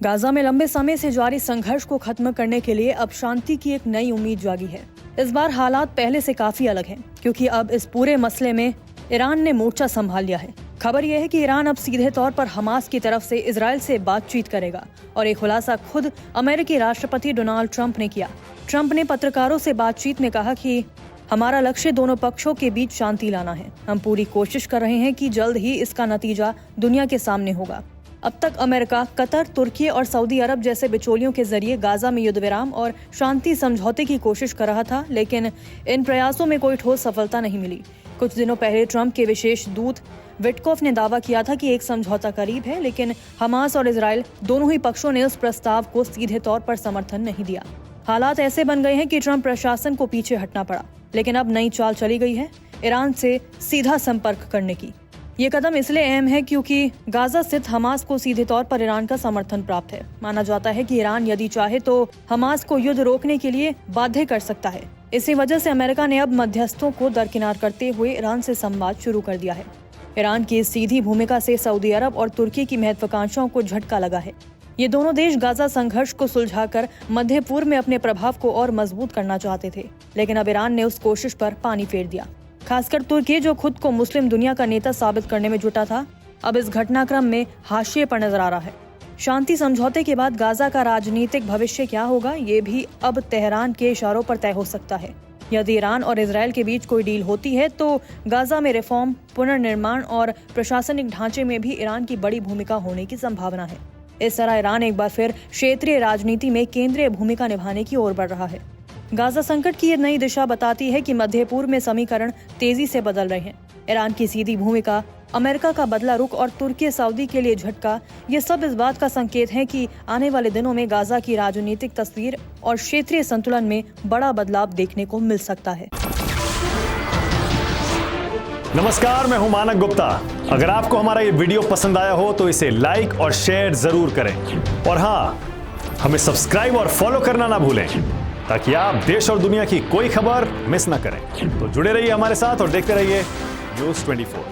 Gaza में लंबे समय से जारी संघर्ष को खत्म करने के लिए अब शांति की एक नई उम्मीद जागी है। इस बार हालात पहले से काफी अलग हैं, क्योंकि अब इस पूरे मसले में ईरान ने मोर्चा संभाल लिया है। खबर यह है कि ईरान अब सीधे तौर पर हमास की तरफ से इजराइल से बातचीत करेगा और एक खुलासा खुद अमेरिकी राष्ट्रपति डोनाल्ड ट्रंप ने किया। ट्रंप ने पत्रकारों से बातचीत में कहा कि हमारा लक्ष्य दोनों पक्षों के बीच शांति लाना है। हम पूरी कोशिश कर रहे हैं कि जल्द ही इसका नतीजा दुनिया के सामने होगा। अब तक अमेरिका, कतर, तुर्की और सऊदी अरब जैसे बिचौलियों के जरिए गाजा में युद्ध विराम और शांति समझौते की कोशिश कर रहा था, लेकिन इन प्रयासों में कोई ठोस सफलता नहीं मिली। कुछ दिनों पहले ट्रंप के विशेष दूत विटकॉफ ने दावा किया था कि एक समझौता करीब है, लेकिन हमास और इजराइल दोनों ही पक्षों ने उस प्रस्ताव को सीधे तौर पर समर्थन नहीं दिया। हालात ऐसे बन गए हैं कि ट्रंप प्रशासन को पीछे हटना पड़ा, लेकिन अब नई चाल चली गई है ईरान से सीधा संपर्क करने की। ये कदम इसलिए अहम है क्योंकि गाजा स्थित हमास को सीधे तौर पर ईरान का समर्थन प्राप्त है। माना जाता है कि ईरान यदि चाहे तो हमास को युद्ध रोकने के लिए बाध्य कर सकता है। इसी वजह से अमेरिका ने अब मध्यस्थों को दरकिनार करते हुए ईरान से संवाद शुरू कर दिया है। ईरान की इस सीधी भूमिका से सऊदी अरब और तुर्की की महत्वाकांक्षाओं को झटका लगा है। ये दोनों देश गाजा संघर्ष को सुलझाकर मध्य पूर्व में अपने प्रभाव को और मजबूत करना चाहते थे, लेकिन अब ईरान ने उस कोशिश पर पानी फेर दिया। खासकर तुर्की, जो खुद को मुस्लिम दुनिया का नेता साबित करने में जुटा था, अब इस घटनाक्रम में हाशिए पर नजर आ रहा है। शांति समझौते के बाद गाजा का राजनीतिक भविष्य क्या होगा, ये भी अब तेहरान के इशारों पर तय हो सकता है। यदि ईरान और इजराइल के बीच कोई डील होती है तो गाजा में रिफॉर्म, पुनर्निर्माण और प्रशासनिक ढांचे में भी ईरान की बड़ी भूमिका होने की संभावना है। इस तरह ईरान एक बार फिर क्षेत्रीय राजनीति में केंद्रीय भूमिका निभाने की ओर बढ़ रहा है। गाजा संकट की ये नई दिशा बताती है कि मध्य पूर्व में समीकरण तेजी से बदल रहे हैं। ईरान की सीधी भूमिका, अमेरिका का बदला रुख और तुर्की सऊदी के लिए झटका, ये सब इस बात का संकेत है कि आने वाले दिनों में गाजा की राजनीतिक तस्वीर और क्षेत्रीय संतुलन में बड़ा बदलाव देखने को मिल सकता है। नमस्कार, मैं हूं मानक गुप्ता। अगर आपको हमारा ये वीडियो पसंद आया हो तो इसे लाइक और शेयर जरूर करें, और हाँ, हमें सब्सक्राइब और फॉलो करना ना भूलें, ताकि आप देश और दुनिया की कोई खबर मिस ना करें। तो जुड़े रहिए हमारे साथ और देखते रहिए न्यूज़ 24।